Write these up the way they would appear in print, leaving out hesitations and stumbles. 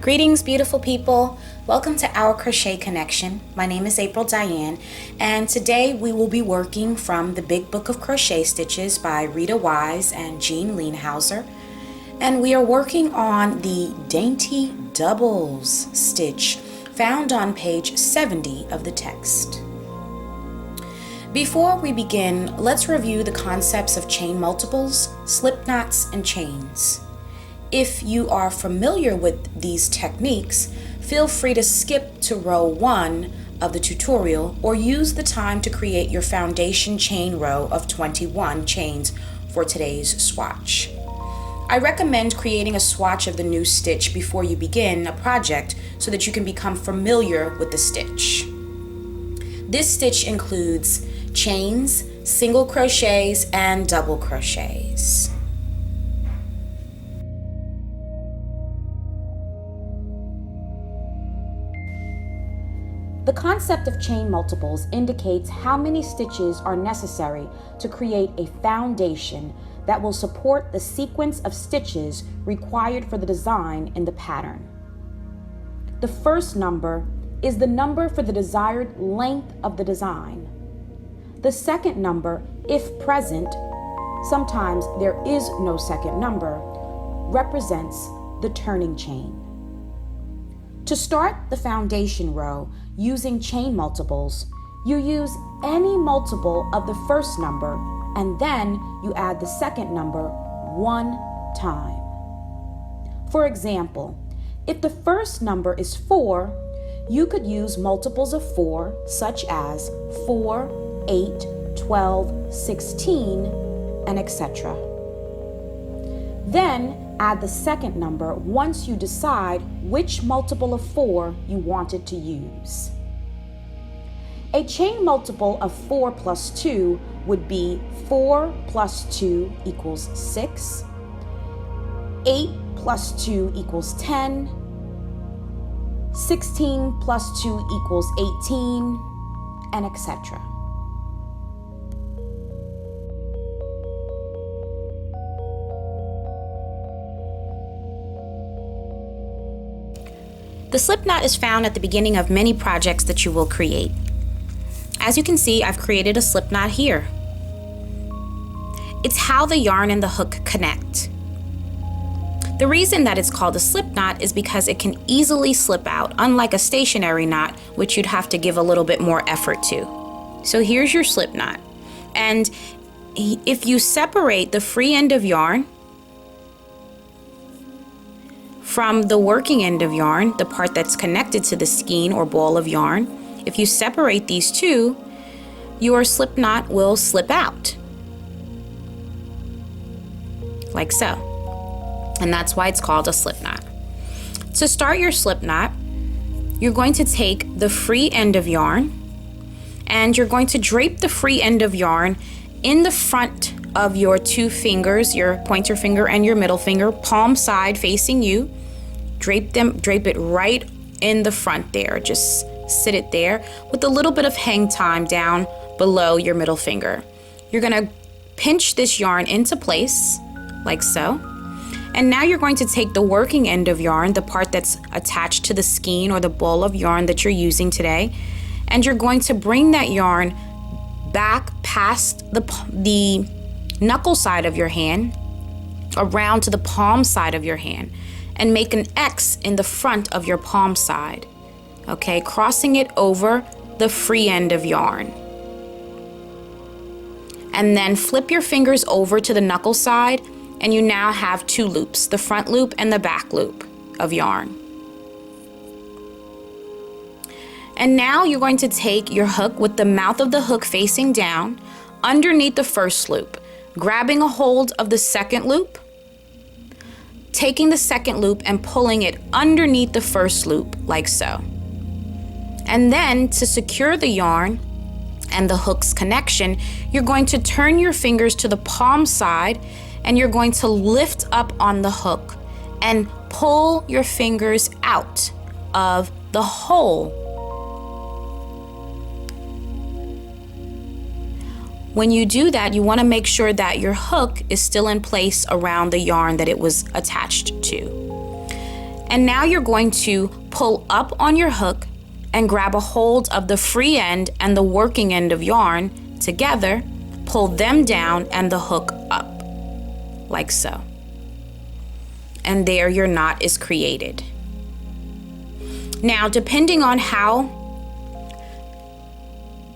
Greetings, beautiful people. Welcome to our Crochet Connection. My name is April Diane, and today we will be working from the Big Book of Crochet Stitches by Rita Wise and Jean Leanhauser. And we are working on the Dainty Doubles stitch found on page 70 of the text. Before we begin, let's review the concepts of chain multiples, slip knots, and chains. If you are familiar with these techniques, feel free to skip to row 1 of the tutorial or use the time to create your foundation chain row of 21 chains for today's swatch. I recommend creating a swatch of the new stitch before you begin a project so that you can become familiar with the stitch. This stitch includes chains, single crochets, and double crochets. The concept of chain multiples indicates how many stitches are necessary to create a foundation that will support the sequence of stitches required for the design in the pattern. The first number is the number for the desired length of the design. The second number, if present, sometimes there is no second number, represents the turning chain. To start the foundation row using chain multiples, you use any multiple of the first number and then you add the second number one time. For example, if the first number is 4, you could use multiples of 4 such as 4, 8, 12, 16, and etc. Then add the second number once you decide which multiple of 4 you wanted to use. A chain multiple of 4 plus 2 would be 4 plus 2 equals 6, 8 plus 2 equals 10, 16 plus 2 equals 18, and etc. The slip knot is found at the beginning of many projects that you will create. As you can see, I've created a slip knot here. It's how the yarn and the hook connect. The reason that it's called a slip knot is because it can easily slip out, unlike a stationary knot, which you'd have to give a little bit more effort to. So here's your slip knot. And if you separate the free end of yarn from the working end of yarn, the part that's connected to the skein or ball of yarn, if you separate these two, your slip knot will slip out. Like so. And that's why it's called a slip knot. To start your slip knot, you're going to take the free end of yarn and you're going to drape the free end of yarn in the front of your two fingers, your pointer finger and your middle finger, palm side facing you. Drape it right in the front there. Just sit it there with a little bit of hang time down below your middle finger. You're gonna pinch this yarn into place, like so. And now you're going to take the working end of yarn, the part that's attached to the skein or the ball of yarn that you're using today, and you're going to bring that yarn back past the knuckle side of your hand, around to the palm side of your hand, and make an X in the front of your palm side, okay, crossing it over the free end of yarn. And then flip your fingers over to the knuckle side, and you now have two loops, the front loop and the back loop of yarn. And now you're going to take your hook with the mouth of the hook facing down underneath the first loop, grabbing a hold of the second loop, taking the second loop and pulling it underneath the first loop, like so. And then to secure the yarn and the hook's connection, you're going to turn your fingers to the palm side and you're going to lift up on the hook and pull your fingers out of the hole. When you do that, you want to make sure that your hook is still in place around the yarn that it was attached to. And now you're going to pull up on your hook and grab a hold of the free end and the working end of yarn together, pull them down and the hook up, like so. And there your knot is created. Now, depending on how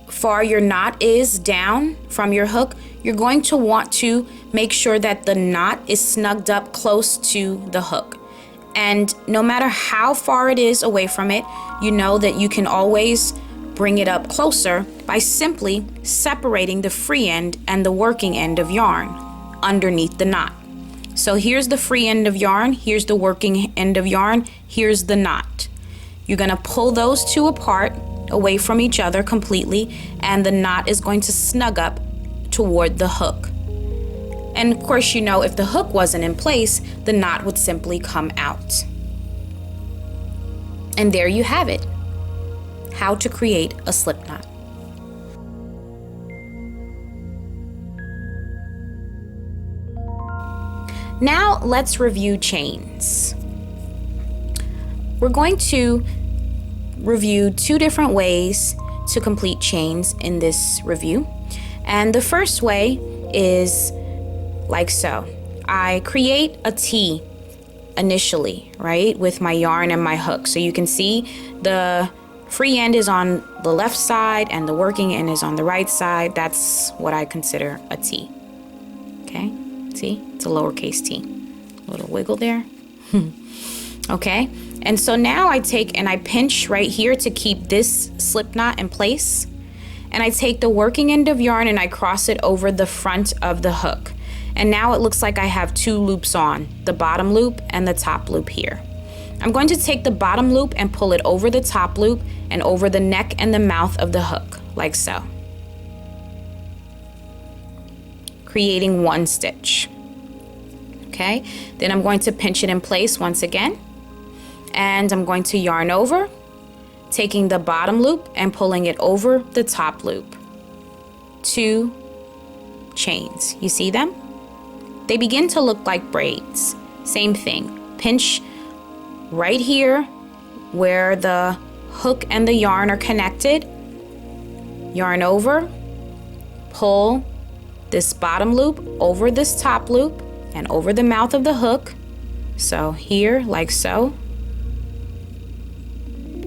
far your knot is down from your hook, you're going to want to make sure that the knot is snugged up close to the hook. And no matter how far it is away from it, you know that you can always bring it up closer by simply separating the free end and the working end of yarn underneath the knot. So here's the free end of yarn, here's the working end of yarn, here's the knot. You're going to pull those two apart away from each other completely, and the knot is going to snug up toward the hook. And of course, you know, if the hook wasn't in place, the knot would simply come out. And there you have it, how to create a slip knot. Now let's review chains. We're going to review 2 different ways to complete chains in this review. And the first way is like so. I create a T initially, right, with my yarn and my hook. So you can see the free end is on the left side and the working end is on the right side. That's what I consider a T. Okay, see, it's a lowercase t. A little wiggle there. Okay, and so now I take and I pinch right here to keep this slip knot in place. And I take the working end of yarn and I cross it over the front of the hook. And now it looks like I have 2 loops on, the bottom loop and the top loop here. I'm going to take the bottom loop and pull it over the top loop and over the neck and the mouth of the hook, like so, creating 1 stitch. Okay, then I'm going to pinch it in place once again, and I'm going to yarn over, taking the bottom loop and pulling it over the top loop. 2 chains, you see them? They begin to look like braids. Same thing, pinch right here where the hook and the yarn are connected, yarn over, pull this bottom loop over this top loop and over the mouth of the hook. So here, like so.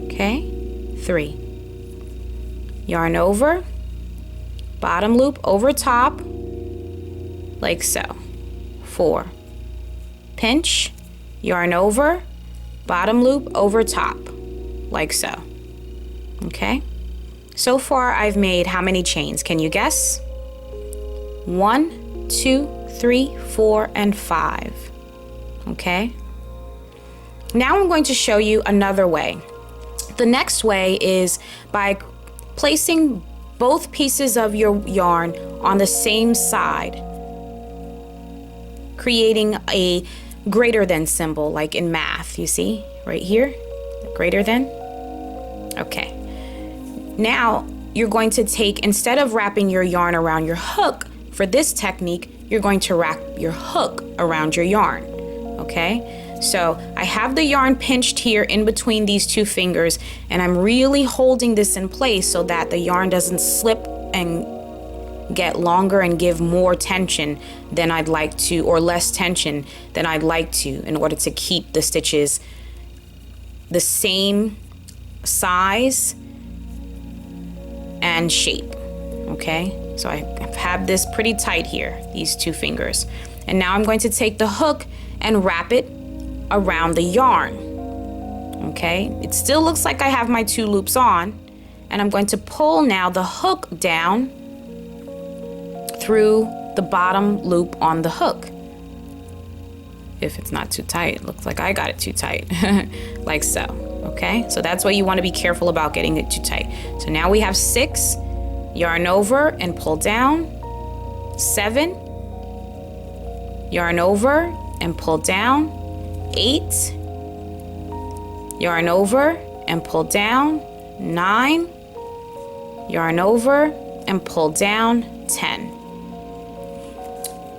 Okay, 3. Yarn over, bottom loop over top, like so. 4. Pinch, yarn over, bottom loop over top, like so. Okay, so far I've made how many chains? Can you guess? 1, 2, 3, 4, and 5. Okay, now I'm going to show you another way. The next way is by placing both pieces of your yarn on the same side, creating a greater than symbol, like in math, you see right here, greater than. Okay, now you're going to take, instead of wrapping your yarn around your hook for this technique, you're going to wrap your hook around your yarn. Okay, so I have the yarn pinched here in between these 2 fingers, and I'm really holding this in place so that the yarn doesn't slip and get longer and give more tension than I'd like to, or less tension than I'd like to, in order to keep the stitches the same size and shape. Okay, so I have this pretty tight here, these 2 fingers, and now I'm going to take the hook and wrap it around the yarn. Okay, it still looks like I have my 2 loops on, and I'm going to pull now the hook down through the bottom loop on the hook. If it's not too tight, it looks like I got it too tight, like so. Okay, so that's why you want to be careful about getting it too tight. So now we have 6, yarn over and pull down, 7, yarn over and pull down, 8, yarn over and pull down, 9, yarn over and pull down, 10.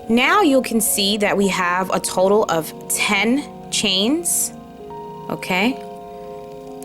Now you can see that we have a total of 10 chains Okay,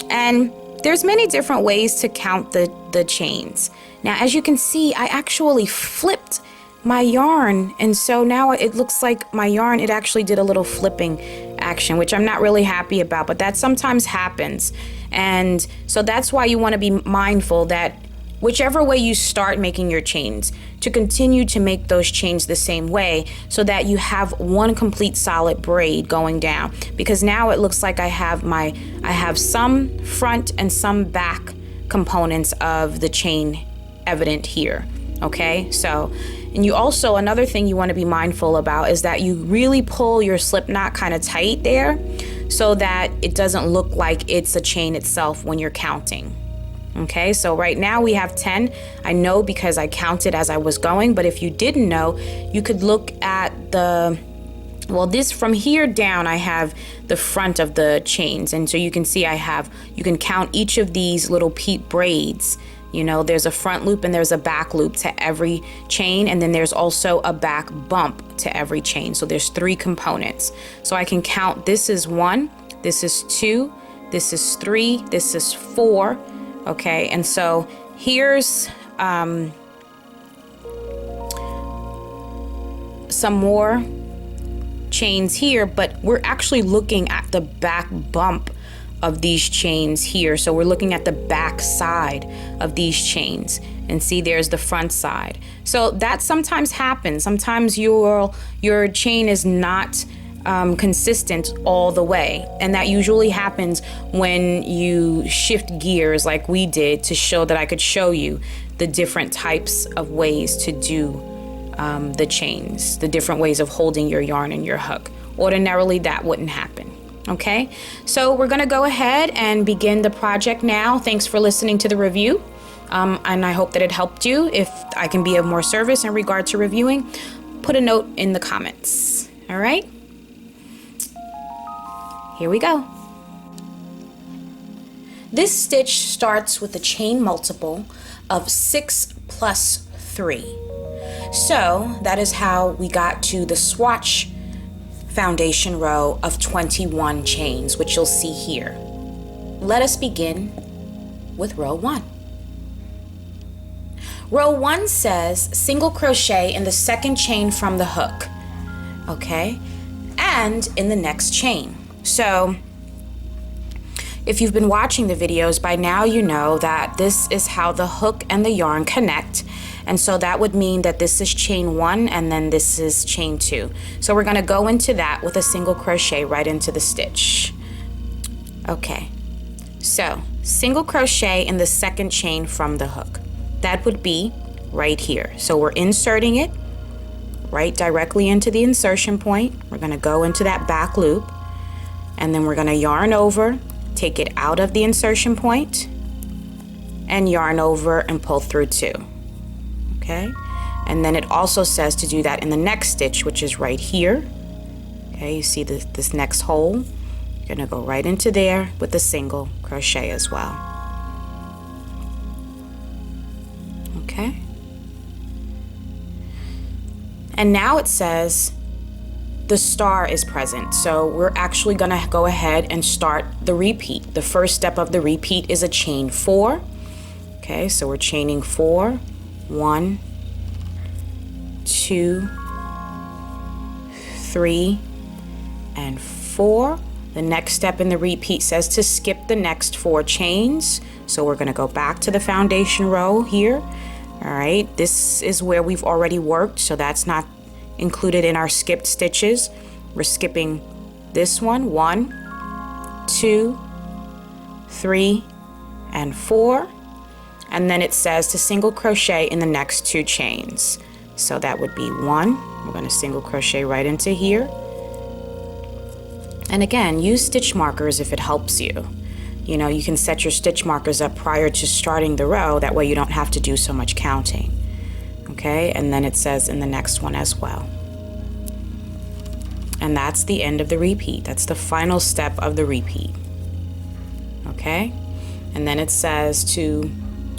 and there's many different ways to count the chains. Now, as you can see, I actually flipped my yarn, and so now it looks like my yarn, it actually did a little flipping action, which I'm not really happy about, but that sometimes happens. And so that's why you want to be mindful that whichever way you start making your chains, to continue to make those chains the same way so that you have one complete solid braid going down. Because now it looks like I have some front and some back components of the chain evident here. Okay, so, and you also, another thing you want to be mindful about is that you really pull your slip knot kind of tight there so that it doesn't look like it's a chain itself when you're counting. Okay, so right now we have 10. I know because I counted as I was going, but if you didn't know, you could look at this from here down, I have the front of the chains. And so you can see you can count each of these little peep braids. You know, there's a front loop and there's a back loop to every chain. And then there's also a back bump to every chain. So there's 3 components. So I can count, this is 1, this is 2, this is 3, this is 4. Okay, and so here's some more chains here, but we're actually looking at the back bump of these chains here. So we're looking at the back side of these chains, and see there's the front side. So that sometimes happens. Sometimes your chain is not consistent all the way, and that usually happens when you shift gears like we did, to show that I could show you the different types of ways to do the chains, the different ways of holding your yarn and your hook. Ordinarily that wouldn't happen. Okay, so we're gonna go ahead and begin the project now. Thanks for listening to the review, and I hope that it helped you. If I can be of more service in regard to reviewing, put a note in the comments. All right, here we go. This stitch starts with a chain multiple of 6 plus 3. So that is how we got to the swatch foundation row of 21 chains, which you'll see here. Let us begin with row 1. Row 1 says single crochet in the second chain from the hook, okay, and in the next chain. So if you've been watching the videos by now, you know that this is how the hook and the yarn connect. And so that would mean that this is chain 1 and then this is chain 2. So we're going to go into that with a single crochet right into the stitch. Okay, so single crochet in the second chain from the hook. That would be right here. So we're inserting it right directly into the insertion point. We're going to go into that back loop, and then we're going to yarn over, take it out of the insertion point, and yarn over and pull through 2. Okay, and then it also says to do that in the next stitch, which is right here. Okay, you see this next hole. You're gonna go right into there with a single crochet as well. Okay, and now it says the star is present, so we're actually gonna go ahead and start the repeat. The first step of the repeat is a chain 4. Okay, so we're chaining 4. 1, 2, 3, and 4. The next step in the repeat says to skip the next 4 chains. So we're going to go back to the foundation row here. All right, this is where we've already worked, so that's not included in our skipped stitches. We're skipping this one. 1, 2, 3, and 4. And then it says to single crochet in the next 2 chains. So that would be 1. We're going to single crochet right into here. And again, use stitch markers if it helps you. You know, you can set your stitch markers up prior to starting the row. That way you don't have to do so much counting. Okay, and then it says in the next one as well. And that's the end of the repeat. That's the final step of the repeat. Okay, and then it says to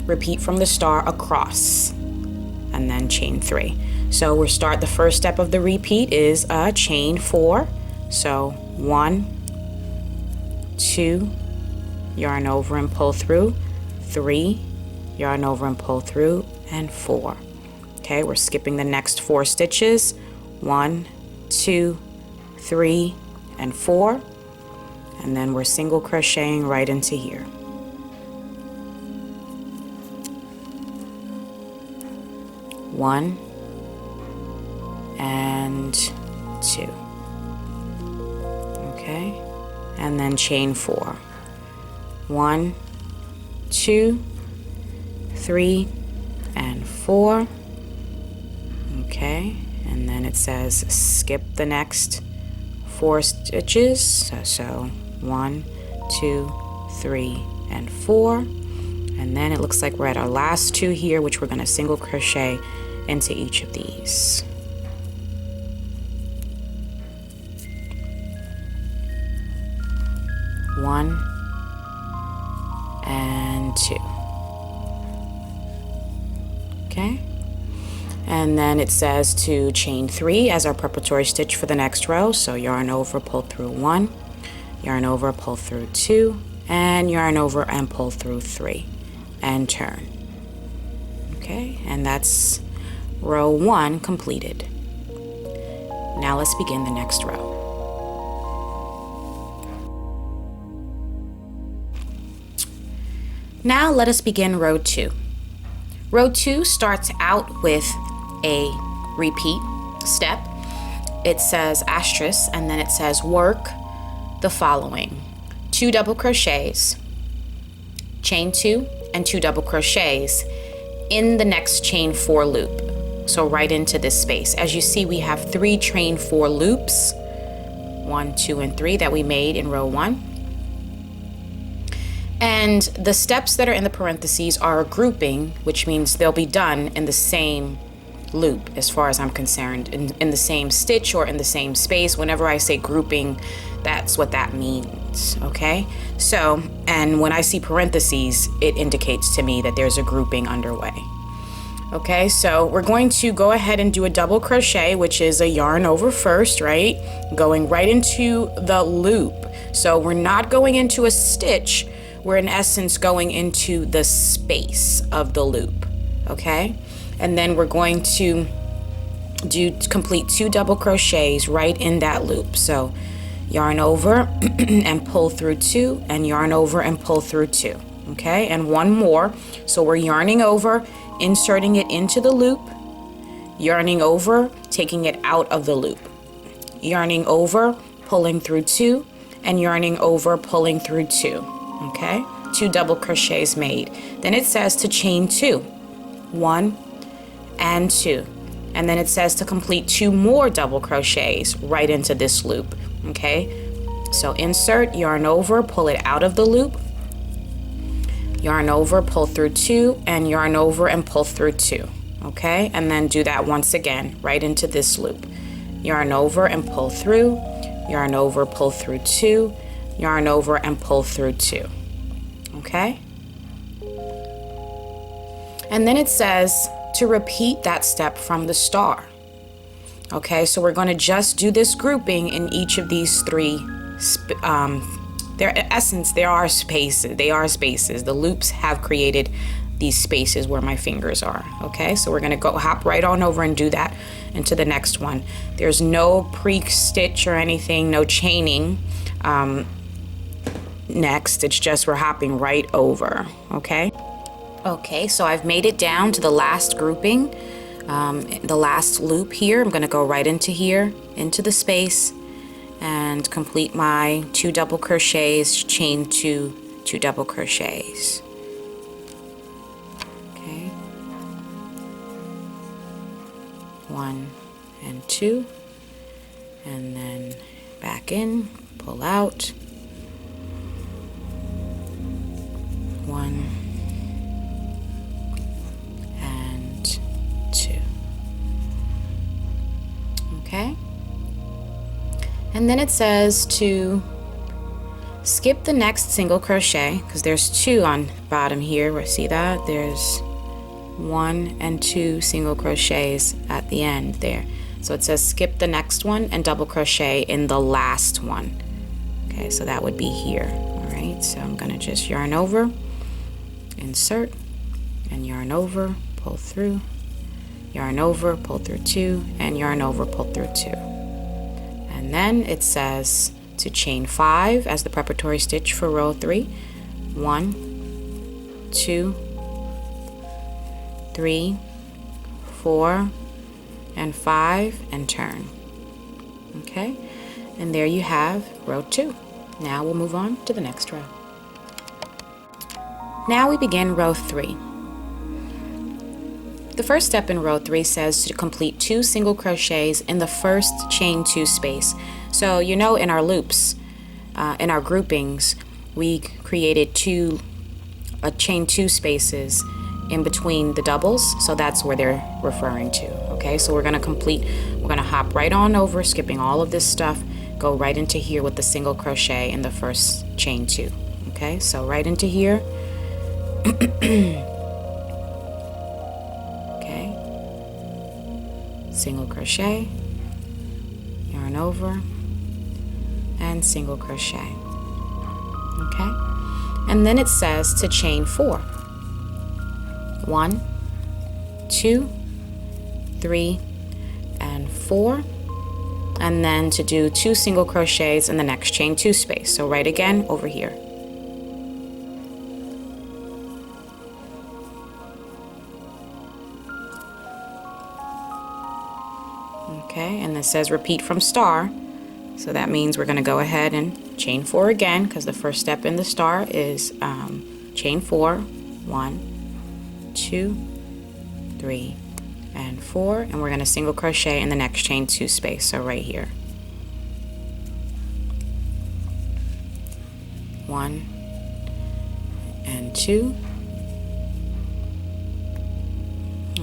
repeat from the star across, and then chain 3. So we'll start, the first step of the repeat is a chain 4. So 1, 2, yarn over and pull through, 3, yarn over and pull through, and 4. Okay, we're skipping the next 4 stitches. 1, 2, 3, and 4, and then we're single crocheting right into here. 1 and 2. Okay, and then chain 4. 1, 2, 3, and 4. Okay, and then it says skip the next 4 stitches. So 1, 2, 3, and 4. And then it looks like we're at our last 2 here, which we're going to single crochet into each of these. One and 2. Okay, and then it says to chain 3 as our preparatory stitch for the next row. So yarn over, pull through 1, yarn over, pull through 2, and yarn over and pull through 3, and turn. Okay, and that's row 1 completed. Now let's begin the next row. Now let us begin row 2. Row 2 starts out with a repeat step. It says asterisk, and then it says work the following: 2 double crochets, chain 2, and 2 double crochets in the next chain 4 loop. So right into this space. As you see, we have 3 chain 4 loops, 1, 2, and 3 that we made in row 1. And the steps that are in the parentheses are a grouping, which means they'll be done in the same loop as far as I'm concerned, in the same stitch or in the same space. Whenever I say grouping, that's what that means, okay? So, and when I see parentheses, it indicates to me that there's a grouping underway. Okay, so we're going to go ahead and do a double crochet, which is a yarn over first, right? Going right into the loop. So we're not going into a stitch, we're in essence going into the space of the loop, okay? And then we're going to complete 2 double crochets right in that loop. So yarn over and pull through 2, and yarn over and pull through 2, okay? And 1 more. So we're yarning over, inserting it into the loop, yarning over, taking it out of the loop, yarning over, pulling through 2, and yarning over, pulling through 2. Okay, 2 double crochets made. Then it says to chain 2, 1 and 2, and then it says to complete 2 more double crochets right into this loop. Okay, so insert, yarn over, pull it out of the loop, yarn over, pull through 2, and yarn over and pull through 2. Okay, and then do that once again right into this loop. Yarn over and pull through, yarn over, pull through 2, yarn over and pull through 2. Okay, and then it says to repeat that step from the start. Okay, so we're going to just do this grouping in each of these 3 in essence there are spaces. They are spaces. The loops have created these spaces where my fingers are. Okay, so we're going to hop right on over and do that into the next one. There's no pre-stitch or anything, no chaining next. It's just we're hopping right over. Okay, so I've made it down to the last grouping, the last loop here. I'm going to go right into here, into the space, and complete my 2 double crochets, chain 2, 2 double crochets. Okay, 1 and 2, and then back in, pull out, 1 and 2. Okay, and then it says to skip the next single crochet, because there's 2 on bottom here. See that? There's 1 and 2 single crochets at the end there. So it says skip the next one and double crochet in the last one. Okay, so that would be here. right, so I'm gonna just yarn over, insert, and yarn over, pull through, yarn over, pull through 2, and yarn over, pull through 2. And then it says to chain 5 as the preparatory stitch for row 3. 1, 2, 3, 4, and 5, and turn. Okay, and there you have row 2. Now we'll move on to the next row. Now we begin row 3. The first step in row 3 says to complete 2 single crochets in the first chain 2 space. So you know, in our loops, in our groupings, we created chain 2 spaces in between the doubles, so that's where they're referring to. Okay, so we're gonna hop right on over, skipping all of this stuff, go right into here with the single crochet in the first chain 2. Okay, so right into here. Okay, single crochet, yarn over, and single crochet. Okay, and then it says to chain 4. 1, 2, 3, and 4, and then to do 2 single crochets in the next chain 2 space. So right again over here. Okay, and this says repeat from star, so that means we're going to go ahead and chain 4 again, because the first step in the star is chain 4. 1, 2, 3, and 4, and we're going to single crochet in the next chain 2 space, so right here. 1 and 2.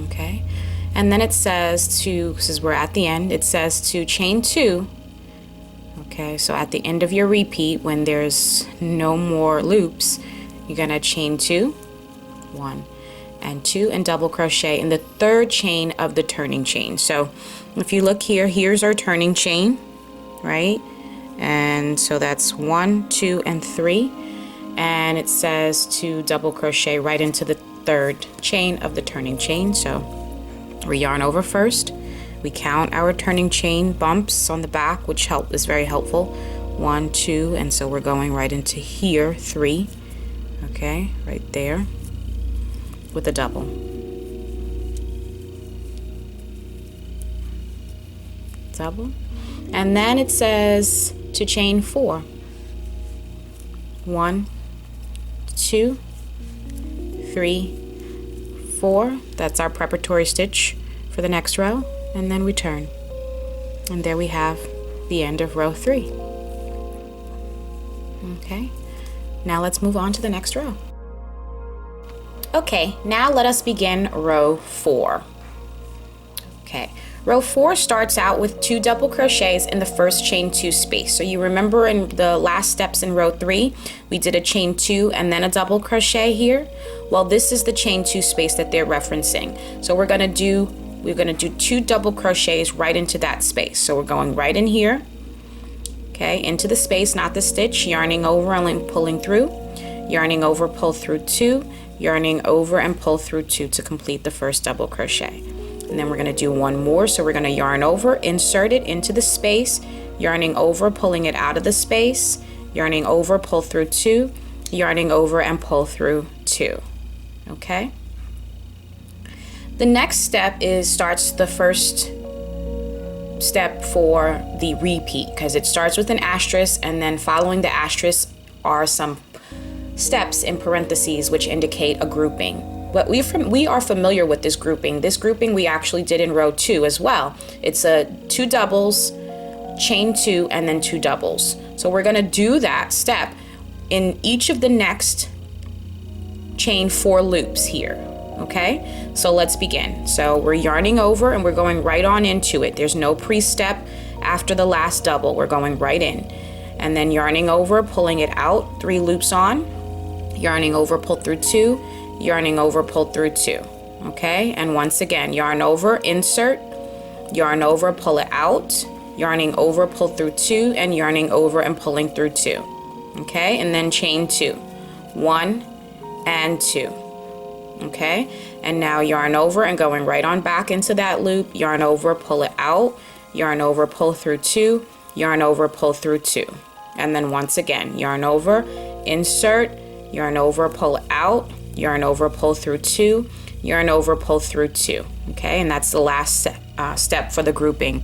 Okay, and then it says to, since we're at the end, it says to chain 2. Okay, so at the end of your repeat, when there's no more loops, you're going to chain 2, 1 and 2, and double crochet in the third chain of the turning chain. So if you look here, here's our turning chain, right? And so that's 1, 2, and 3, and it says to double crochet right into the third chain of the turning chain. So we yarn over first, we count our turning chain bumps on the back, which is very helpful. 1, 2, and so we're going right into here, 3. Okay, right there with a double. Double, and then it says to chain 4. 1, 2, 3, 4. That's our preparatory stitch for the next row, and then we turn, and there we have the end of row 3. Okay, now let's move on to the next row. Okay, now let us begin row 4. Okay, row 4 starts out with 2 double crochets in the first chain 2 space. So you remember in the last steps in row 3, we did a chain 2 and then a double crochet here. Well, this is the chain 2 space that they're referencing. So we're gonna do 2 double crochets right into that space. So we're going right in here, okay, into the space, not the stitch, yarning over and pulling through, yarning over, pull through 2, yarning over and pull through 2 to complete the first double crochet. And then we're going to do one more, so we're going to yarn over, insert it into the space, yarning over, pulling it out of the space, yarning over, pull through 2, yarning over and pull through 2. Okay, the next step starts the first step for the repeat, because it starts with an asterisk, and then following the asterisk are some steps in parentheses which indicate a grouping. But we are familiar with this grouping. This grouping we actually did in row 2 as well. It's a 2 doubles, chain 2, and then 2 doubles. So we're going to do that step in each of the next chain 4 loops here. Okay, so let's begin. So we're yarning over and we're going right on into it. There's no pre-step after the last double. We're going right in, and then yarning over, pulling it out, 3 loops on, yarning over, pull through 2, yarning over, pull through 2. Okay, and once again, yarn over, insert, yarn over, pull it out, yarning over, pull through 2, and yarning over and pulling through 2. okay, and then chain 2, 1 and 2, okay, and now yarn over and going right on back into that loop, yarn over, pull it out, yarn over, pull through 2, yarn over, pull through 2, and then once again yarn over, insert, yarn over, pull out, yarn over, pull through 2, yarn over, pull through 2, okay, and that's the last step for the grouping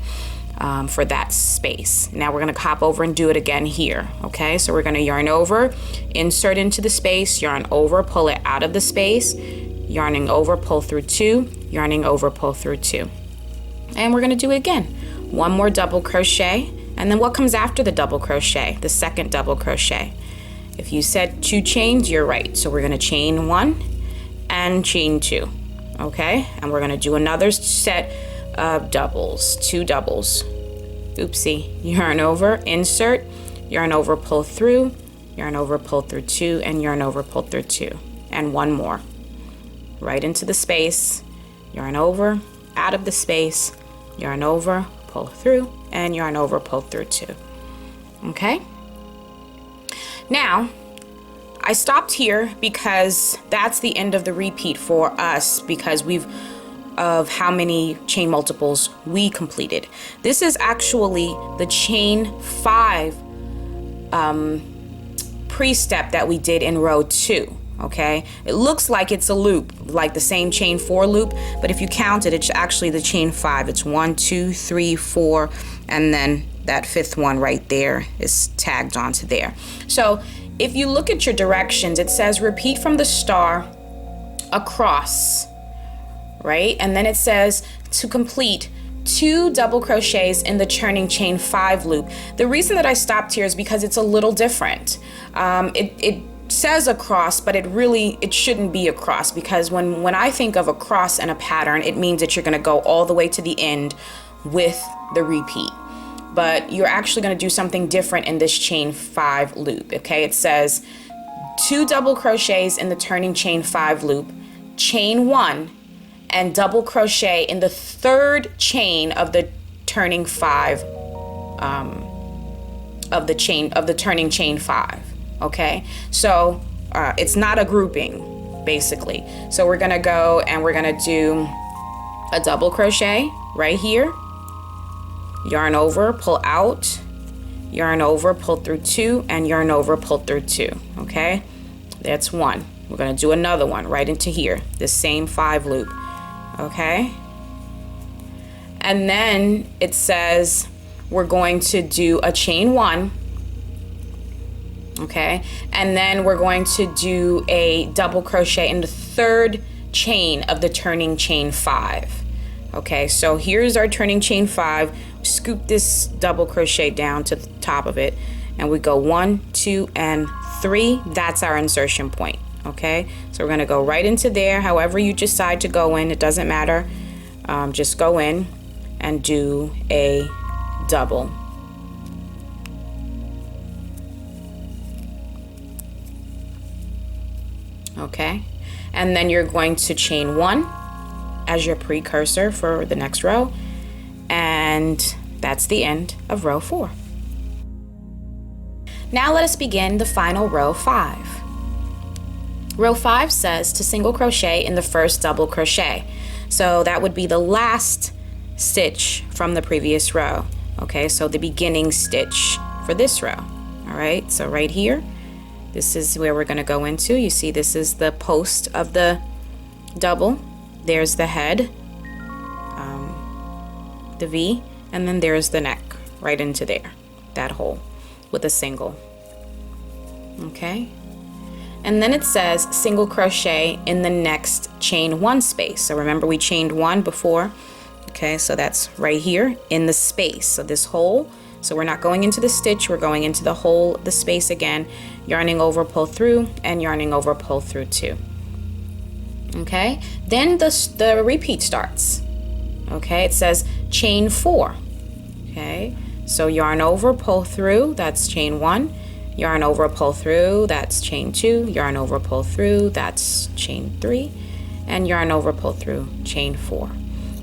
for that space. Now we're going to hop over and do it again here, okay, so we're going to yarn over, insert into the space, yarn over, pull it out of the space, yarning over, pull through 2, yarning over, pull through 2, and we're going to do it again. One more double crochet, and then what comes after the double crochet? The second double crochet. If you said 2 chains, you're right. So we're going to chain 1 and chain 2, okay, and we're going to do another set of doubles, 2 doubles. Oopsie. Yarn over, insert, yarn over, pull through, yarn over, pull through 2, and yarn over, pull through 2, and one more right into the space, yarn over, out of the space, yarn over, pull through, and yarn over, pull through 2, okay. Now I stopped here because that's the end of the repeat for us, because of how many chain multiples we completed. This is actually the chain 5 pre-step that we did in row 2, okay. It looks like it's a loop, like the same chain 4 loop, but if you count it, it's actually the chain 5. It's 1, 2, 3, 4, and then that 5th one right there is tagged onto there. So if you look at your directions, it says repeat from the star across, right? And then it says to complete 2 double crochets in the turning chain 5 loop. The reason that I stopped here is because it's a little different. It says across, but it shouldn't be across, because when I think of a cross in a pattern, it means that you're going to go all the way to the end with the repeat. But you're actually going to do something different in this chain 5 loop, okay? It says 2 double crochets in the turning chain 5 loop, chain 1, and double crochet in the 3rd chain of the turning 5 of the turning chain 5, okay? So it's not a grouping, basically. So we're gonna go and we're gonna do a double crochet right here, yarn over, pull out, yarn over, pull through 2, and yarn over, pull through 2, okay? That's 1. We're gonna do another one right into here, the same 5 loop, okay? And then it says we're going to do a chain 1, okay? And then we're going to do a double crochet in the 3rd chain of the turning chain 5. Okay, so here's our turning chain 5. Scoop this double crochet down to the top of it, and we go 1, 2, and 3. That's our insertion point. Okay, so we're gonna go right into there. However you decide to go in, it doesn't matter. Just go in and do a double. Okay, and then you're going to chain 1 as your precursor for the next row, and that's the end of row 4. Now let us begin the final row 5. Row 5 says to single crochet in the first double crochet, so that would be the last stitch from the previous row. Okay, so the beginning stitch for this row. All right, so right here, this is where we're going to go into. You see, this is the post of the double. There's the head, the V, and then there's the neck right into there, that hole with a single. Okay, and then it says single crochet in the next chain 1 space. So remember, we chained 1 before. Okay, so that's right here in the space, so this hole. So we're not going into the stitch, we're going into the hole, the space again, yarning over, pull through, and yarning over, pull through 2. Okay, then the repeat starts. Okay, it says chain 4. Okay, so yarn over, pull through, that's chain 1, yarn over, pull through, that's chain 2, yarn over, pull through, that's chain 3, and yarn over, pull through, chain 4.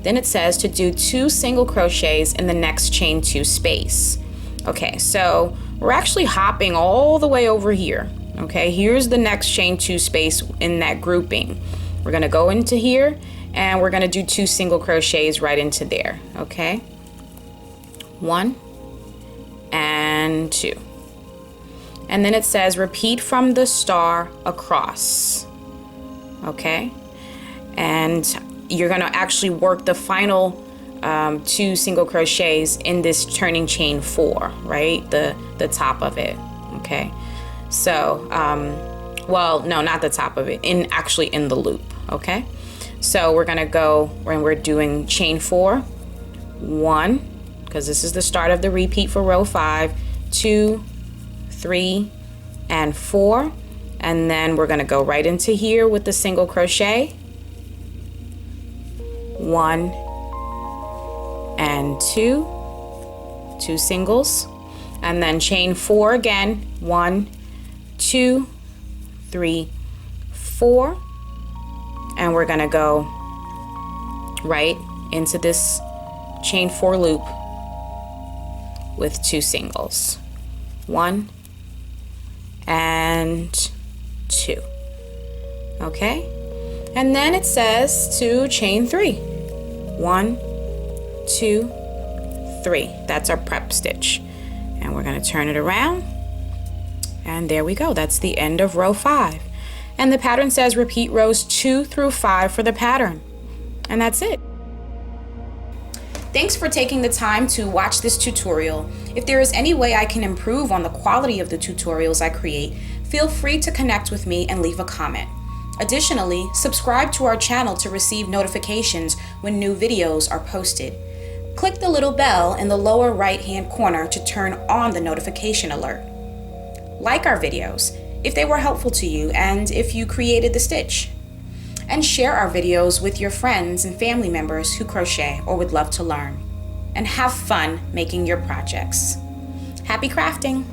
Then it says to do 2 single crochets in the next chain 2 space. Okay, so we're actually hopping all the way over here. Okay, here's the next chain 2 space in that grouping. We're gonna go into here and we're gonna do 2 single crochets right into there. Okay, 1 and 2, and then it says repeat from the star across. Okay, and you're gonna actually work the final 2 single crochets in this turning chain 4, right? The top of it. Okay, so well, no, not the top of it, actually in the loop. Okay, so we're gonna go when we're doing chain 4, 1, because this is the start of the repeat for row 5, 2, 3, and 4, and then we're gonna go right into here with the single crochet, 1 and 2 singles, and then chain 4 again, 1, 2, 3, 4, and we're gonna go right into this chain 4 loop with 2 singles, 1 and 2. Okay, and then it says to chain 3, 1, 2, 3. That's our prep stitch, and we're going to turn it around, and there we go. That's the end of row 5, and the pattern says repeat rows 2 through 5 for the pattern, and that's it. Thanks for taking the time to watch this tutorial. If there is any way I can improve on the quality of the tutorials I create, feel free to connect with me and leave a comment. Additionally, subscribe to our channel to receive notifications when new videos are posted. Click the little bell in the lower right-hand corner to turn on the notification alert. Like our videos if they were helpful to you and if you created the stitch. And share our videos with your friends and family members who crochet or would love to learn. And have fun making your projects. Happy crafting!